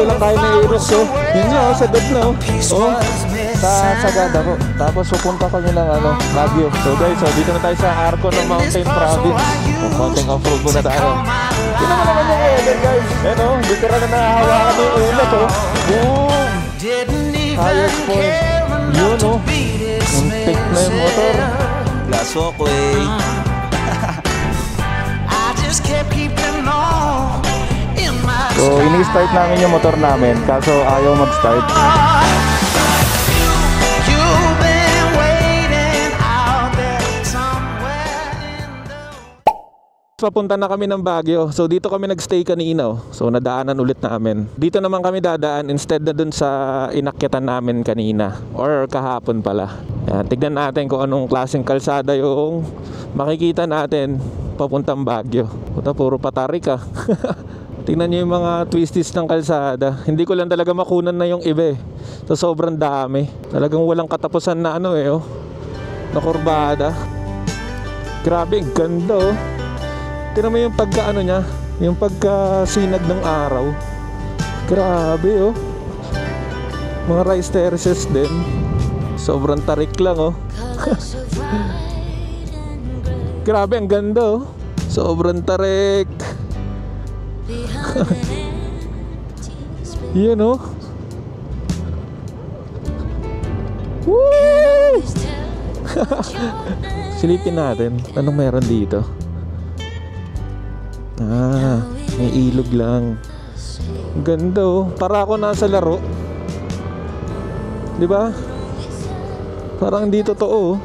dito lang tayo na Aerox, oh. Yun nga, oh, sagad na, oh. Oh, sa Sagada ko. Tapos pupunta kami ng Baguio. So guys, so dito na tayo sa Arco ng Mountain Province. So, konting off-road muna tayo. Tignan mo naman yung weather, guys. Ano, literal na nahahawakan yung ulat, oh. Boom! Highest point. Yun, oh. Muntik na yung motor. Last walkway. So, ini-start namin yung motor namin, kaso ayaw mag-start. Papunta na kami ng Baguio. So dito kami nagstay kanina. So nadaanan ulit namin. Dito naman kami dadaan instead na dun sa inakyatan namin kanina or kahapon pala. Yan, tignan natin kung anong klaseng kalsada yung makikita natin papuntang Baguio. Puta, puro patarik ah. Tingnan nyo yung mga twisties ng kalsada. Hindi ko lang talaga makunan na yung iba eh. So sobrang dami. Talagang walang katapusan na na kurbada. Grabe, ganda oh. Tingnan mo yung pagka niya, yung pagkasinag ng araw. Grabe oh. Mga rice terraces din. Sobrang tarik lang oh. Grabe, ang ganda oh. Sobrang tarik. Yan oh. Woo! Silipin natin anong meron dito. May ilog lang. Ganda oh. Para ako nasa laro. Di ba? Parang di totoo.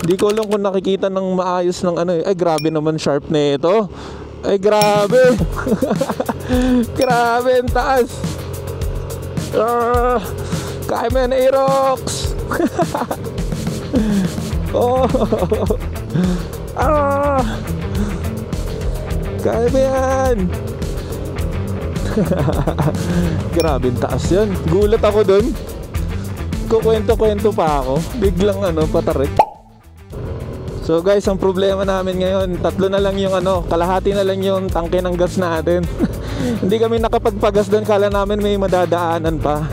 Di ko alam kung nakikita ng maayos ng Ay grabe naman sharp na ito. Ay grabe. Grabe ang taas. Kaya mo yan Aerox. Oh. Kaya mo yan. Grabe taas yan. Gulat ako dun. Kukwento-kwento pa ako. Biglang patarik. So guys, ang problema namin ngayon, tatlo na lang yung kalahati na lang yung tangke ng gas natin. Hindi kami nakapagpagas doon. Kala namin may madadaanan pa.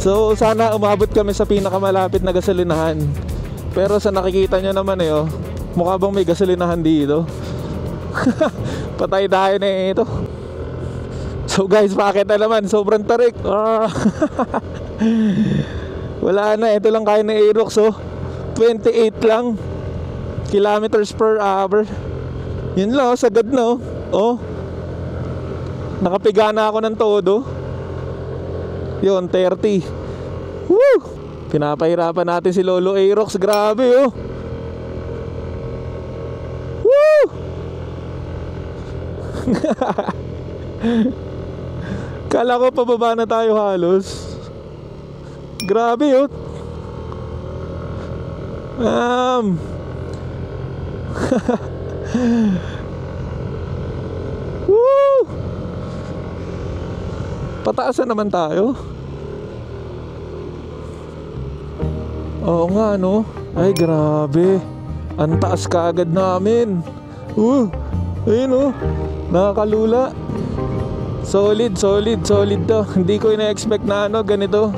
So sana umabot kami sa pinakamalapit na gasolinahan. Pero sa nakikita nyo naman mukha bang may gasolinahan dito. Patay tayo na ito. So guys, bakit na naman? Sobrang tarik. Wala na, ito lang kaya ng Aerox 28 lang kilometers per hour. Yun lang, sagad na oh. Nakapiga na ako ng todo. Yun, 30. Woo! Pinapahirapan natin si Lolo Aerox. Grabe oh. Woo! Kala ko pababa na tayo halos. Grabe oh. Woo! Pataasan naman tayo. Oo nga Ay grabe. Ang taas kaagad namin. Ayun nakakalula. Solid to. Hindi ko ina-expect na ganito.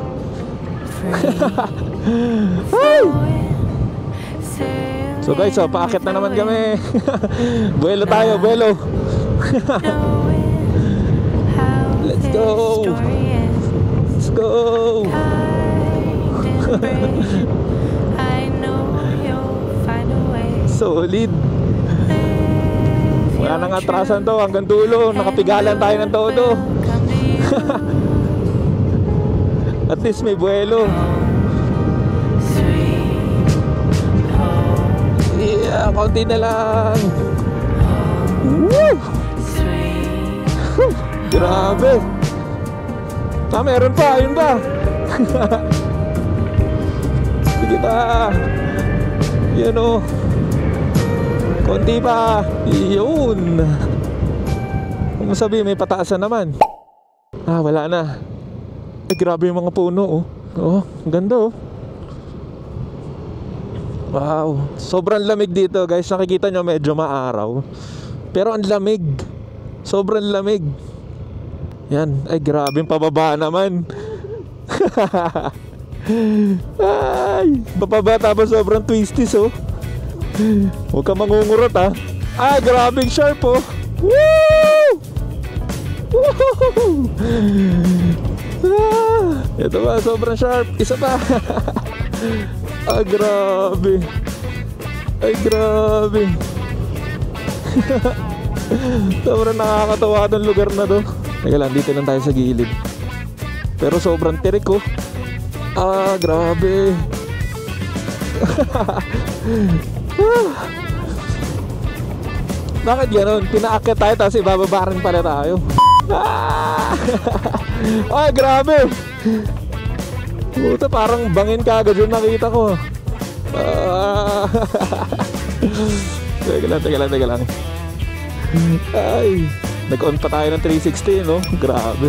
So guys, paakit na naman kami. Buelo tayo, buelo. Let's go. Let's go. Solid. Wala nang atrasan to, hanggang dulo. Nakapigalan tayo ng todo. At least may buelo. Yeah, konti na lang. Woo! Grabe. Meron pa, yun ba? Sige pa. Yan konti pa. Yun. Kung masabi, may pataasan naman. Wala na. Ay, grabe yung mga puno ang ganda Wow. Sobrang lamig dito guys. Nakikita nyo medyo maaraw. Pero ang lamig. Sobrang lamig. Yan. Ay, grabe yung pababa naman. Ay, papaba tapos sobrang twisties oh. Huwag ka mangungurot ah. Ah, grabing sharp oh. Woo! Woo! Ah, ito ba, sobrang sharp. Isa pa. Ah, grabe. Ay, grabe. Sobrang nakakatawa itong lugar na to. Teka lang, dito lang tayo sa gilid. Pero sobrang tirik oh. Ah, grabe. Bakit gano'n? Pinaakyat tayo tapos ibababa rin pala tayo. Ah, grabe. Puta, parang bangin ka agad yung nakita ko. Teka lang. Ay, nag-on pa tayo ng 360, no? Grabe.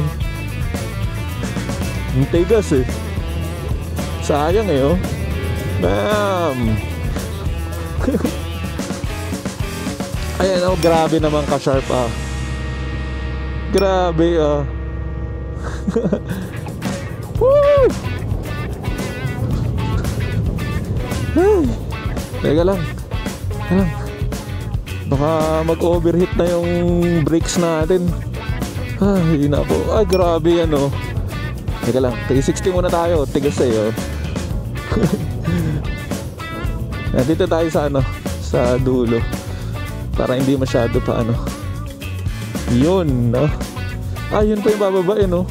Ang tigas eh. Sayang eh, oh. Bam! Ayan, oh, grabe naman ka-sharp ah. Grabe ah. Woo! Ay, teka lang. Baka mag-overheat na yung brakes natin. Ay, nako. Ay, grabe yan oh. Teka lang, 360 muna tayo. Tigas eh oh. Dito tayo sa ano, sa dulo. Para hindi masyado pa ano. Yun no. Ah, yun pa yung bababa eh no.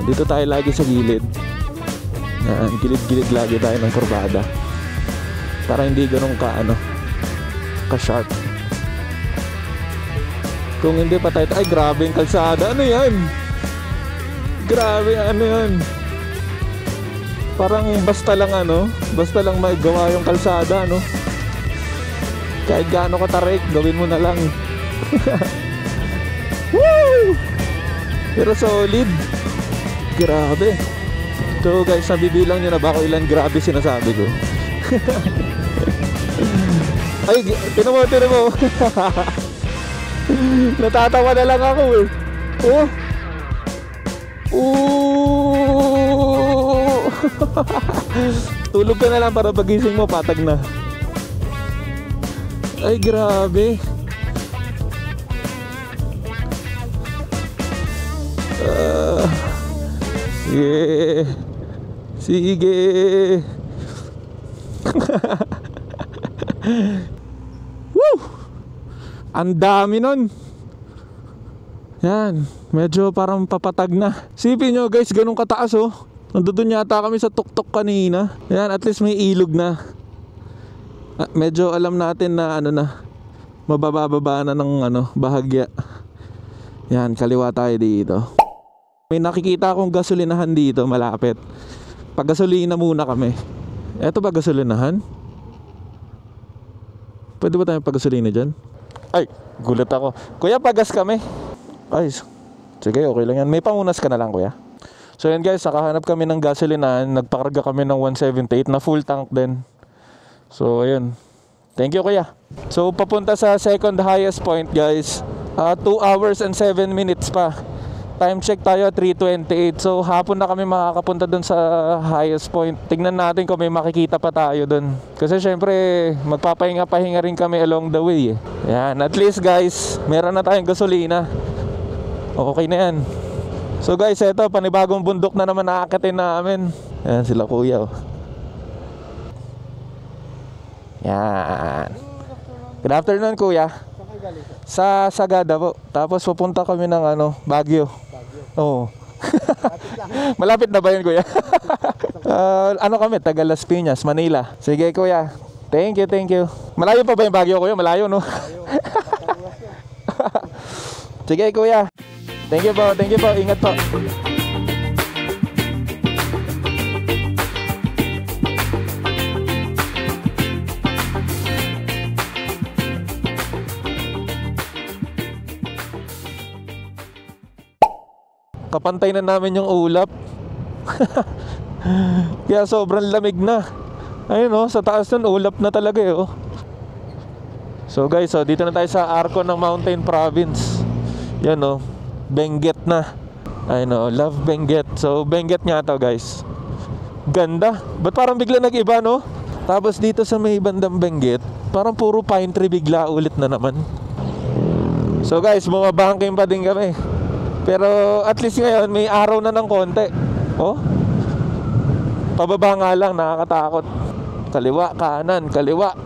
Dito tayo lagi sa gilid. Yan, gilid-gilid lagi tayo ng kurbada. Para hindi ganun ka ano, ka-sharp. Kung hindi pa tayo, ay grabe yung kalsada. Ano yan? Grabe, ano yan? Parang basta lang ano, basta lang may gawa yung kalsada no. Kahit gaano katarik, gawin mo na lang. Woo! Pero solid. Grabe. So guys, nabibilang nyo na ba kung ilan grabe sinasabi ko? Ay, tinan mo. Natatawa na lang ako eh. Oh. Ooh. Tulog ka na lang para pagising mo, patag na. Ay, grabe. Yeah. Sige. Woo! Ang dami nun. Yan, medyo parang papatag na. Sipin nyo guys, ganun kataas oh. Nandun yata kami sa tuktok kanina. Yan, at least may ilog na. Medyo alam natin na ano na, mabababa na ng ano, bahagya. Yan, kaliwa tayo dito. May nakikita akong gasolinahan dito malapit. Pag-gasolina muna kami. Eto ba gasolinahan? Pwede ba tayong pag-gasolina dyan? Ay, gulat ako. Kuya, pagas kami. Ay, sige, okay lang yan. May pangunas ka na lang, kuya. So yan guys, nakahanap kami ng gasolinahan. Nagpakarga kami ng 178 na full tank din. So ayun. Thank you, kuya. So papunta sa second highest point guys, 2 hours and 7 minutes pa. Time check tayo 3:28. So hapon na kami makakapunta dun sa highest point. Tignan natin kung may makikita pa tayo dun. Kasi syempre magpapahinga-pahinga rin kami along the way eh. Yan, at least guys, meron na tayong gasolina. Okay na yan. So guys, eto, panibagong bundok na naman naakatin namin. Yan sila kuya oh. Yan. Good afternoon kuya. Sa Sagada po. Tapos pupunta kami ng ano, Baguio. Oo. Malapit na ba yun kuya? Ano kami, taga Las Piñas, Manila. Sige kuya. Thank you. Malayo pa ba yung Baguio kuya? Malayo no? Sige kuya. Thank you po. Ingat po. Kapantay na namin yung ulap. Kaya sobrang lamig na. Ayun oh, sa taas nun ulap na talaga eh oh. So guys, dito na tayo sa Arco ng Mountain Province. Yan oh. Benguet na. I know, love Benguet. So Benguet nga to guys. Ganda. Ba't parang bigla nag-iba, no? Tapos dito sa may bandang Benguet, parang puro pine tree bigla ulit na naman. So guys, bumabangking pa din kami. Pero at least ngayon may araw na ng konti. Oh, pababa nga lang, nakakatakot. Kaliwa, kanan, kaliwa.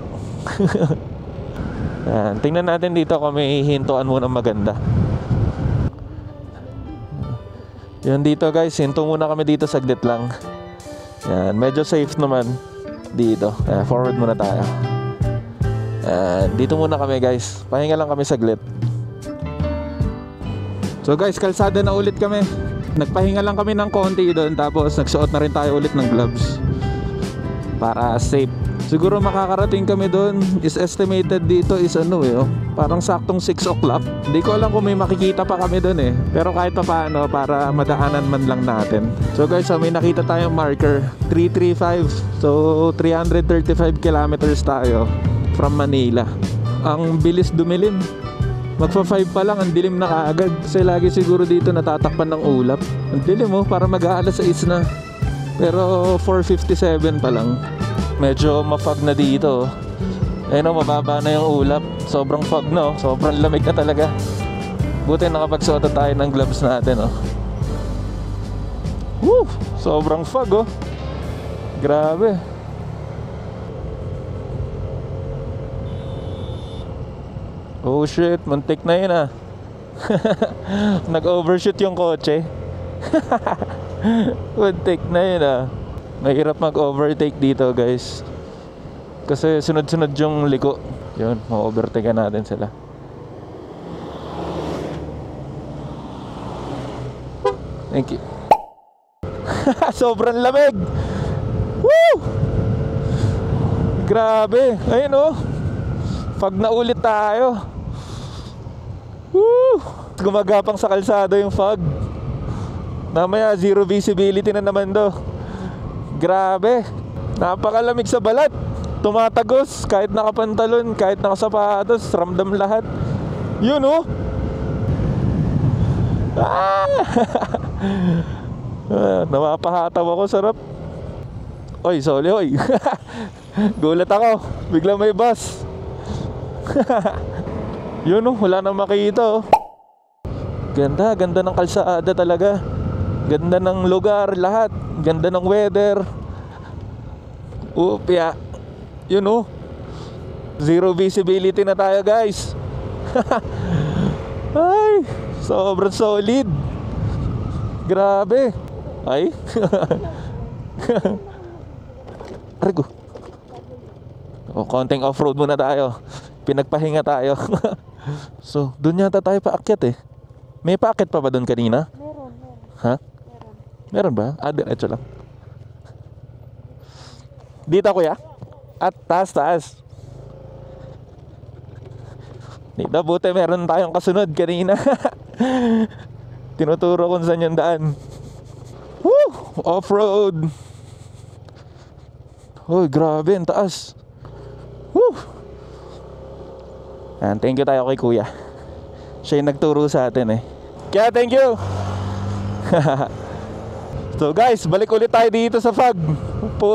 Yan, tingnan natin dito kung may hintuan muna maganda. Yan dito guys, hinto muna kami dito saglit lang. Yan, medyo safe naman dito. Forward muna tayo. Yan, dito muna kami guys. Pahinga lang kami saglit. So guys, kalsada na ulit kami. Nagpahinga lang kami ng konti doon. Tapos nagsuot na rin tayo ulit ng gloves para safe. Siguro makakarating kami doon, is estimated dito is parang saktong 6 o'clock. Hindi ko alam kung may makikita pa kami doon pero kahit pa paano, para madaanan man lang natin. So guys, may nakita tayong marker 335. So 335 kilometers tayo from Manila. Ang bilis dumilim. Magpa 5 pa lang, ang dilim na kaagad. Kasi lagi siguro dito natatakpan ng ulap. Ang dilim para mag-aalas 6 na. Pero 4:57 pa lang. Medyo ma-fog na dito. Mababa na yung ulap. Sobrang fog na, sobrang lamig na talaga. Buti nakapagsuot tayo ng gloves natin, Woo! Sobrang fog, Grabe. Oh shit, muntik na yun Nag-overshoot yung kotse. Muntik na yun Mahirap mag-overtake dito guys. Kasi sunod-sunod yung liko. Yun, ma-overtake natin sila. Thank you. Sobrang lamig. Woo! Grabe. Ayun Pag naulit tayo. Woo! Gumagapang sa kalsada yung fog. Mamaya zero visibility na naman Grabe. Napakalamig sa balat. Tumatagos kahit nakapantalon, kahit nakasapatos, ramdam lahat. Yun Napapahataw ako, sarap. Oy, sorry, oy. Gulat ako. Bigla may bus. Yun wala nang makita Ganda, ganda ng kalsada talaga. Ganda ng lugar, lahat. Ganda ng weather. Upya. Yun zero visibility na tayo guys. Ay, sobrang solid. Grabe. Ay. Argo. Konting off-road muna tayo. Pinagpahinga tayo. So, doon yata tayo paakyat May paakyat pa ba doon kanina? Meron. Ha? Meron ba? Diretso lang. Dito kuya? At taas. Dito buti meron tayong kasunod kanina. Tinuturo kung saan yung daan. Woo! Off-road. Oh, grabe, ang taas. Woo! And thank you tayo kay kuya. Siya yung nagturo sa atin Kaya thank you. So guys, balik ulit tayo dito sa fog.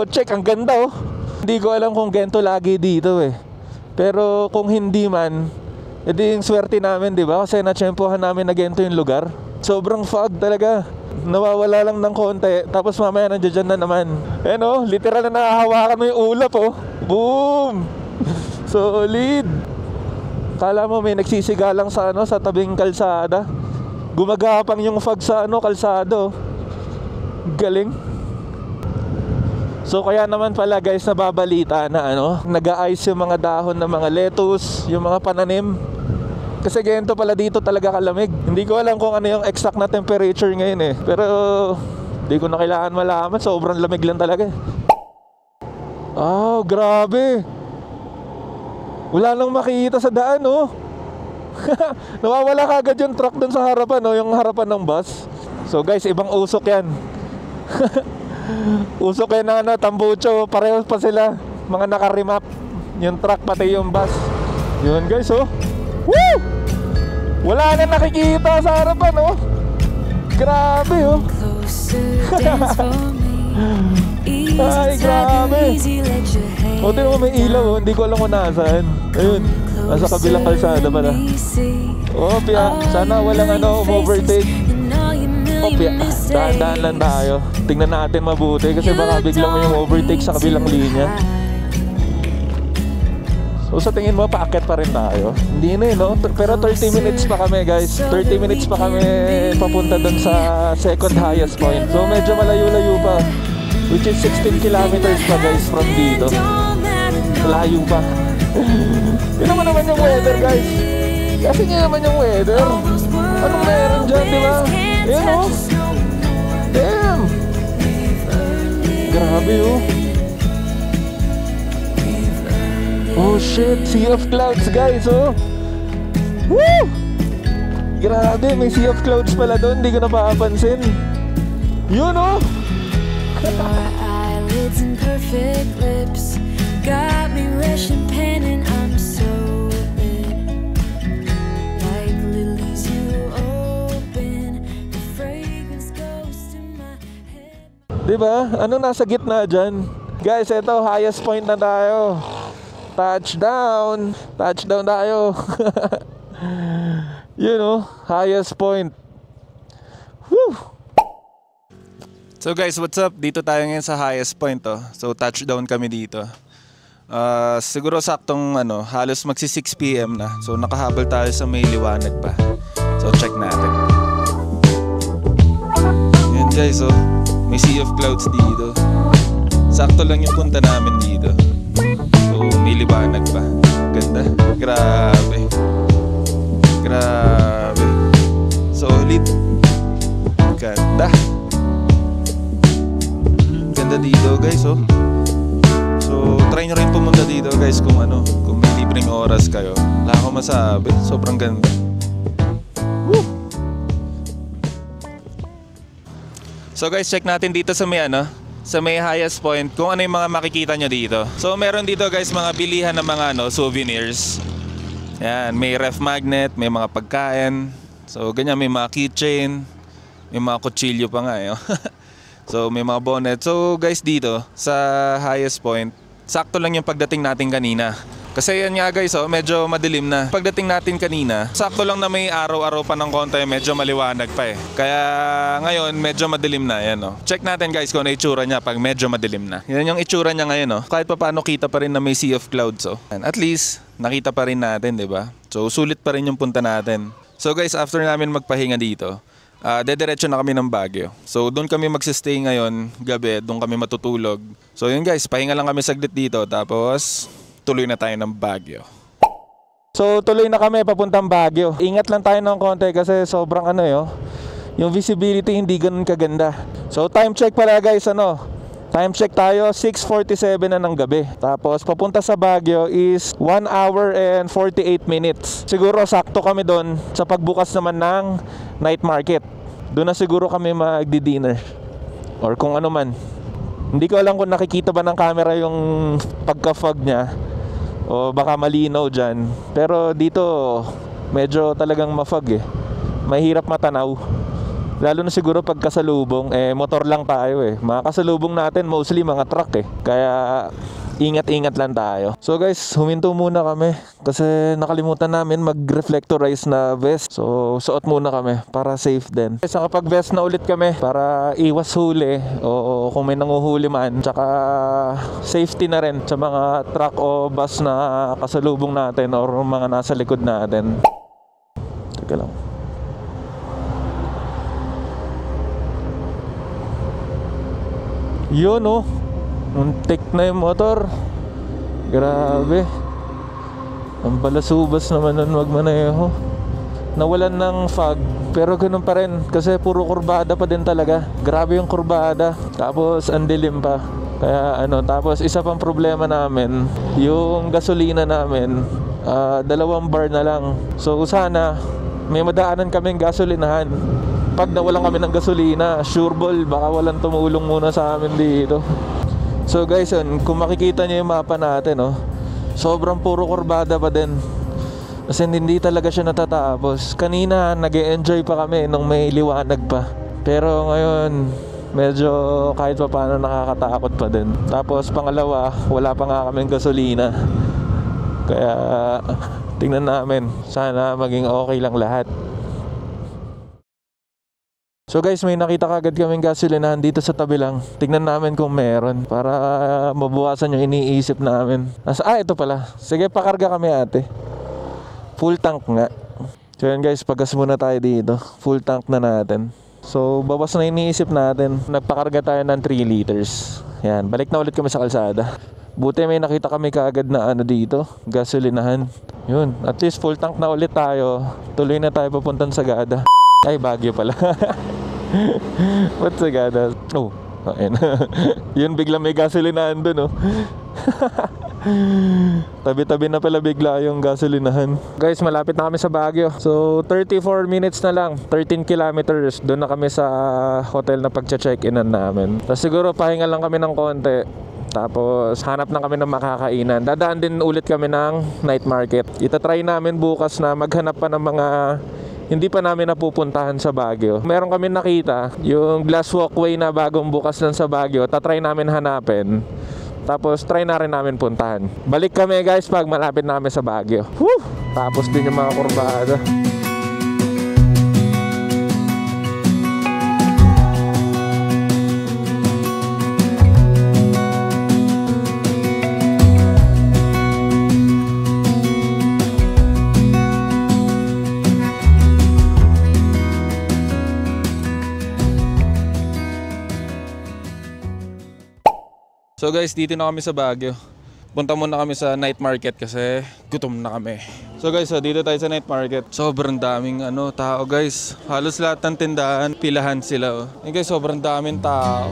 Check, ang ganda Hindi ko alam kung ganito lagi dito Pero kung hindi man, edi yung swerte namin, di ba? Kasi natsyempohan namin na ganito yung lugar. Sobrang fog talaga. Nawawala lang ng konti. Tapos mamaya nandiyan na naman. Literal na nakahawakan mo yung ulap Boom! Solid. Kala mo may nagsisigalang sa sa tabing kalsada. Gumagapang yung fog sa kalsado. Galing. So kaya naman pala guys, nababalita na nag-a-ice yung mga dahon ng mga lettuce, yung mga pananim. Kasi ganito pala dito talaga kalamig. Hindi ko alam kung ano yung exact na temperature ngayon pero hindi ko na kailangan malaman. Sobrang lamig lang talaga Oh, grabe. Wala nang makikita sa daan Nawawala kagad yung truck dun sa harapan yung harapan ng bus. So guys, ibang usok yan. Usok yan na tambucho. Pareho pa sila. Mga nakarimap. Yung truck pati yung bus. Yun guys Woo! Wala na nakikita sa harapan, oh. Grabe, oh. Ay, grabe. O, tingnan mo, may ilaw, oh. Hindi ko alam kung nasaan. Ayun, nasa kabilang kalsada pala. Oh, Pia, sana walang overtake. Oh, Pia, dahan-dahan lang tayo. Tingnan natin mabuti kasi baka biglang may yung overtake sa kabilang linya. So sa tingin mo, paakyat pa rin tayo? Hindi na, no? Pero 30 minutes pa kami, guys. 30 minutes pa kami papunta dun sa second highest point. So medyo malayo-layo pa. Which is 16 kilometers pa, guys, from dito. Layo pa. Yun naman yung weather, guys. Kasi nga naman yung weather. Anong meron dyan, di ba? Ayan, oh. Damn. Grabe, oh. Oh shit, sea of clouds, guys, oh. Woo! Grabe, may sea of clouds pala doon. Hindi ko napapansin. Yun, oh. Your eyelids and perfect lips got me rushing pen and I'm so lit. Like lilies you open, the fragrance goes to my head. Diba? Ano nasa gitna dyan? Guys, eto, highest point na tayo. Touchdown! Touchdown tayo. You know, highest point. Woo! So guys, what's up? Dito tayo ngayon sa highest point, oh. So touchdown kami dito. Siguro saktong halos magsi 6 PM na. So nakahabol tayo sa may liwanag pa. So check natin. Yan guys, oh. May sea of clouds dito. Sakto lang yung punta namin dito. So may liwanag pa. Ganda. Grabe. Grabe. Solid. Ganda. Ganda dito guys, oh. So try nyo rin pumunta dito guys kung may libreng oras kayo. Wala akong masabi. Sobrang ganda. Woo! So guys, check natin dito sa may highest point kung ano yung mga makikita nyo dito. So meron dito guys mga bilihan ng mga souvenirs. Yan, may ref magnet, may mga pagkain. So ganyan, may mga keychain, may mga kutsilyo pa nga, oh. So may mga bonnet. So guys, dito sa highest point, sakto lang yung pagdating natin kanina. Kasi yan nga guys, oh, medyo madilim na. Pagdating natin kanina, sakto lang na may araw-araw pa ng konti, medyo maliwanag pa eh. Kaya ngayon, medyo madilim na, yan, oh. Check natin guys kung ano itsura niya pag medyo madilim na. Yan yung itsura niya ngayon, oh. Kahit pa paano kita pa rin na may sea of clouds, oh. And at least, nakita pa rin natin, di ba? So sulit pa rin yung punta natin. So guys, after namin magpahinga dito, dediretso na kami ng Baguio. So doon kami magsistay ngayon, gabi, doon kami matutulog. So yun guys, pahinga lang kami saglit dito, tapos tuloy na tayo ng Baguio. So tuloy na kami papuntang Baguio. Ingat lang tayo ng konti kasi sobrang yung visibility hindi ganun kaganda. So time check pala guys, time check tayo, 6:47 na ng gabi. Tapos papunta sa Baguio is 1 hour and 48 minutes. Siguro sakto kami doon sa pagbukas naman ng night market. Doon na siguro kami magdi-dinner or kung ano man. Hindi ko alam kung nakikita ba ng camera yung pagka-fog niya o baka malinaw dyan. Pero dito medyo talagang ma-fog eh. Mahirap matanaw. Lalo na siguro pagkasalubong, motor lang tayo eh. Mga kasalubong natin mostly mga truck eh. Kaya ingat-ingat lang tayo. So guys, huminto muna kami kasi nakalimutan namin mag-reflectorize na vest. So suot muna kami para safe din. Guys, nakapag-vest na ulit kami para iwas huli o kung may nanguhuli man. Tsaka safety na rin sa mga truck o bus na kasalubong natin or mga nasa likod natin. Teka lang. Yun, oh. Muntik na yung motor. Grabe. Ang balasubas naman nun magmaneho. Nawalan ng fog, pero ganun pa rin kasi puro kurbada pa din talaga. Grabe yung kurbada. Tapos ang dilim pa. Kaya tapos isa pang problema namin, yung gasolina namin, 2 bar na lang. So sana may madaanan kaming gasolinahan. Pag nawalan kami ng gasolina, sure ball, baka walang tumulong muna sa amin dito. So guys, kung makikita nyo yung mapa natin, sobrang puro kurbada pa din. Kasi hindi talaga siya natatapos. Kanina nag-e-enjoy pa kami nung may liwanag pa. Pero ngayon medyo kahit pa paano nakakatakot pa din. Tapos pangalawa, wala pa nga kaming gasolina. Kaya tingnan namin, sana maging okay lang lahat. So guys, may nakita kagad kaming gasolinahan dito sa tabi lang. Tignan namin kung meron para mabawasan yung iniisip namin. Ito pala. Sige, pakarga kami ate. Full tank nga. So yun guys, pagas muna tayo dito. Full tank na natin. So bawas na iniisip natin. Nagpakarga tayo ng 3 liters. Yan, balik na ulit kami sa kalsada. Buti may nakita kami kaagad na dito, gasolinahan. Yun, at least full tank na ulit tayo. Tuloy na tayo papuntang Sagada. Ay, Baguio pala. Ba't Sagada? Oh, ayun. Yun, bigla may gasolinahan dun, oh. Tabi-tabi na pala bigla yung gasolinahan. Guys, malapit na kami sa Baguio. So 34 minutes na lang, 13 kilometers. Doon na kami sa hotel na pagche-check-inan namin. Tapos siguro pahinga lang kami ng konti. Tapos hanap na kami ng makakainan. Dadaan din ulit kami ng night market. Itatry namin bukas na maghanap pa ng mga hindi pa namin napupuntahan sa Baguio. Meron kami nakita yung glass walkway na bagong bukas lang sa Baguio. Tatry namin hanapin. Tapos try na rin namin puntahan. Balik kami guys pag malapit namin sa Baguio. Woo! Tapos din yung mga kurbada. So guys, dito na kami sa Baguio. Punta muna kami sa night market kasi gutom na kami. So guys, dito tayo sa night market. Sobrang daming tao guys. Halos lahat ng tindahan, pilahan sila. Oh. Guys, sobrang daming tao.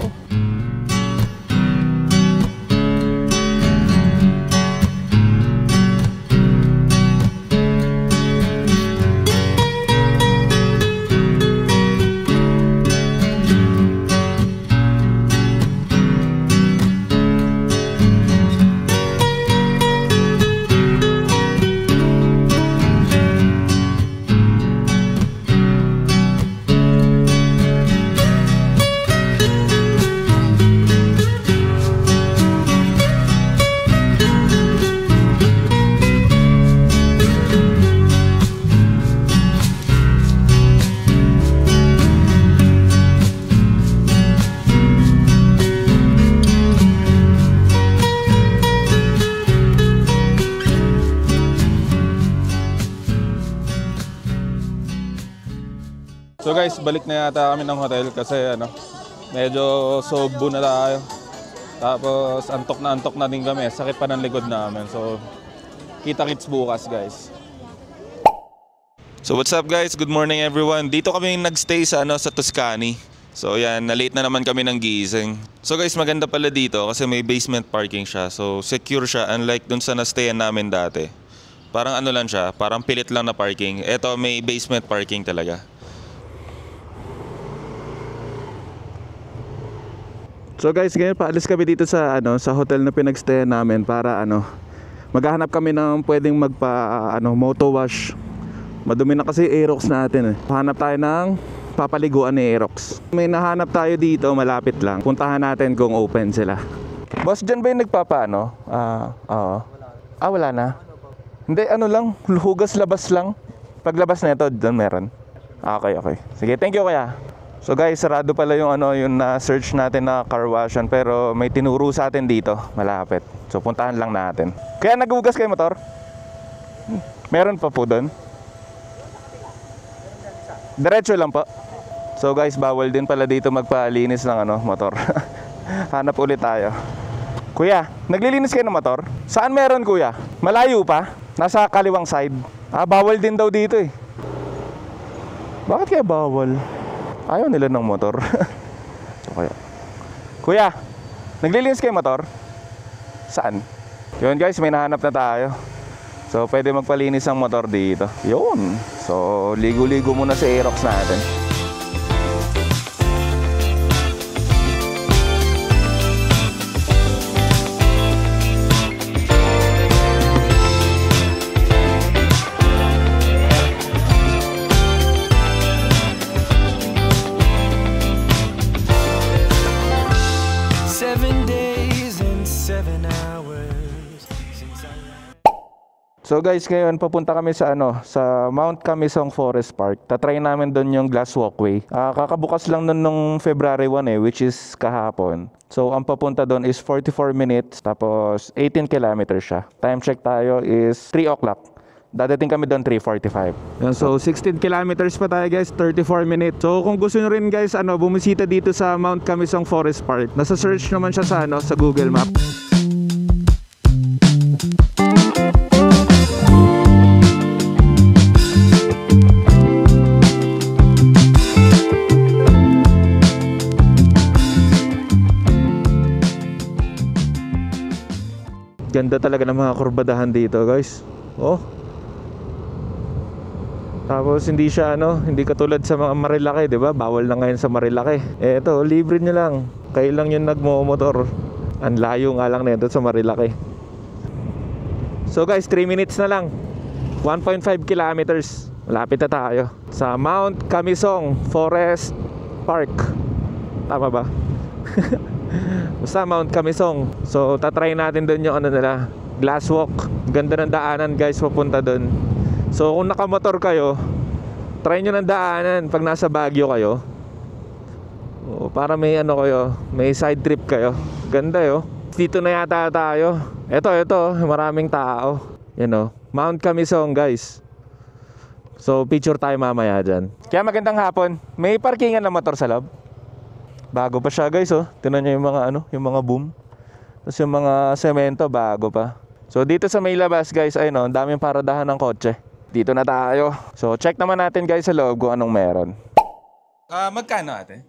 So guys, balik na yata kami ng hotel kasi medyo sobo na tayo. Tapos antok na din kami. Sakit pa ng likod namin. So kita-kits bukas guys. So what's up guys? Good morning everyone. Dito kami nagstay sa sa Tuscany. So yan, na-late na naman kami ng gising. So guys, maganda pala dito kasi may basement parking siya. So secure siya unlike dun sa na-stayan namin dati. Parang lang siya, parang pilit lang na parking. Ito may basement parking talaga. So guys, ngayon paalis kami dito sa sa hotel na pinagstayan namin para maghahanap kami ng pwedeng moto wash. Madumi na kasi Aerox natin eh. Hanap tayo ng papaliguan ni Aerox. May nahanap tayo dito, malapit lang. Puntahan natin kung open sila. Boss, dyan ba yung nagpapaano? Oo. Wala na. Hindi, lang, hugas labas lang. Paglabas na ito, doon meron. Okay. Sige, thank you kaya. So guys, sarado pala yung yung na-search natin na car washan, pero may tinuro sa atin dito, malapit. So puntahan lang natin. Kaya naghugas kayo motor? Meron pa po doon? Diretso lang po. So guys, bawal din pala dito magpalinis ng motor. Hanap ulit tayo. Kuya, naglilinis kayo ng motor? Saan meron kuya? Malayo pa? Nasa kaliwang side. Bawal din daw dito eh. Bakit kaya bawal? Ayaw nila ng motor. Okay. Kuya, naglilinis kayo motor? Saan? Yun guys, may nahanap na tayo. So pwede magpalinis ang motor dito. Yun. So ligo-ligo muna sa Aerox natin. So guys, ngayon papunta kami sa sa Mount Camisong Forest Park. Tatry namin doon yung glass walkway. Kakabukas lang nun nung February 1 which is kahapon. So ang papunta doon is 44 minutes tapos 18 kilometers siya. Time check tayo is 3 o'clock. Dadating kami doon 3:45. So 16 kilometers pa tayo guys, 34 minutes. So kung gusto nyo rin guys bumisita dito sa Mount Camisong Forest Park, nasa search naman siya sa Google Map. Ganda talaga ng mga kurbadahan dito guys. Oh. Tapos hindi siya hindi katulad sa mga Marilaki, 'di ba? Bawal na ngayon sa Marilaki. Eto, libre niyo lang. Kayo lang yung nagmo-motor. Ang layo nga lang nito sa Marilaki. So guys, 3 minutes na lang. 1.5 kilometers. Malapit na tayo sa Mount Camisong Forest Park. Tama ba? Basta Mount Camisong. So tatry natin doon yung nila, glass walk. Ganda ng daanan guys papunta doon. So kung nakamotor kayo, try nyo ng daanan pag nasa Baguio kayo. Para may kayo, may side trip kayo. Ganda Dito na yata tayo. Ito, maraming tao. Mount Camisong guys. So picture tayo mamaya dyan. Kaya magandang hapon. May parkingan na motor sa loob. Bago pa siya guys Tingnan nyo yung mga yung mga boom. Tapos yung mga semento bago pa. So dito sa may labas guys ay ang daming paradahan ng kotse. Dito na tayo. So check naman natin guys sa loob kung anong meron. Magkano ate?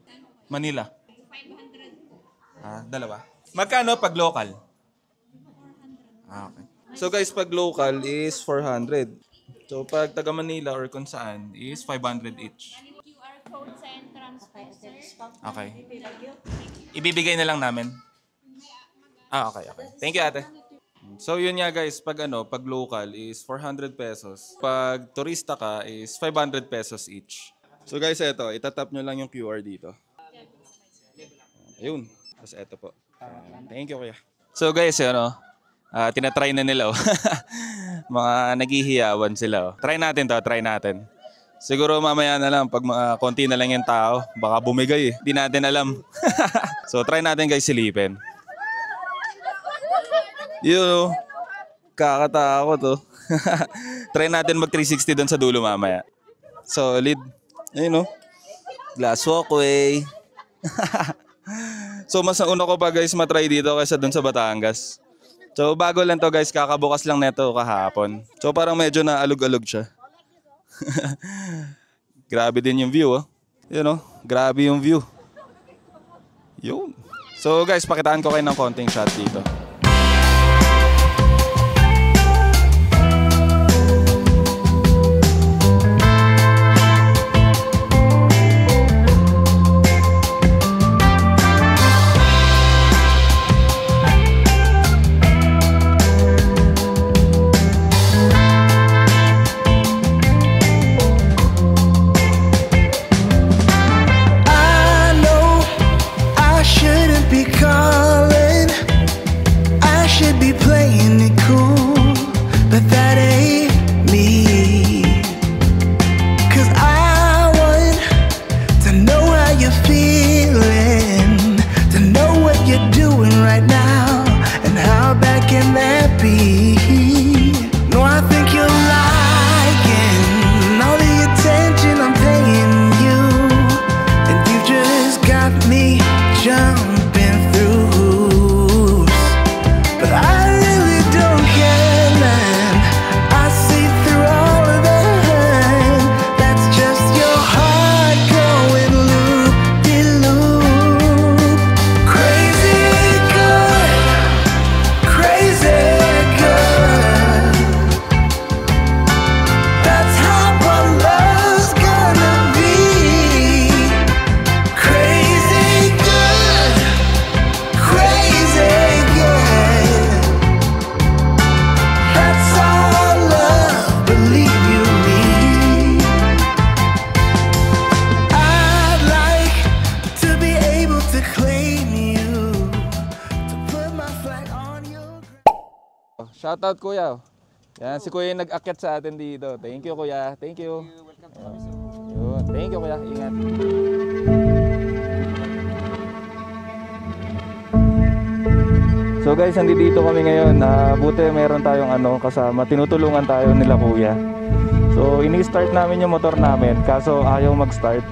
Manila? 500. Dalawa. Magkano pag local? Okay. So guys, pag local is 400. So pag taga Manila or kung saan is 500 each. QR code sa entrance po, sir. Okay. Ibibigay na lang namin. Okay. Thank you ate. So yun nga guys, pag pag local is 400 pesos. Pag turista ka is 500 pesos each. So guys, eto, itatap nyo lang yung QR dito. Ayun. Tapos eto po. Thank you kuya. So guys, tinatry na nila mga naghihiyawan sila Try natin. Siguro mamaya na lang, pag konti na lang yung tao, baka bumigay Di natin alam. So try natin guys silipin. Yun kakatakot Try natin mag 360 doon sa dulo mamaya. Solid. Ayun Glass walkway. So mas nauna ko pa guys matry dito kaysa doon sa Batangas. So bago lang to guys, kakabukas lang neto kahapon. So parang medyo na alog-alog siya. Grabe din yung view grabe yung view. Yun. So guys, pakitaan ko kayo ng konting shot dito. Shoutout kuya. Yan, si Kuya yung nag-akyat sa atin dito. Thank you, Kuya. Thank you. Yun. Thank you, Kuya. Ingat. So guys, nandito kami ngayon. Buti meron tayong kasama. Tinutulungan tayo nila Kuya. So ini-start namin yung motor namin kaso ayaw mag-start.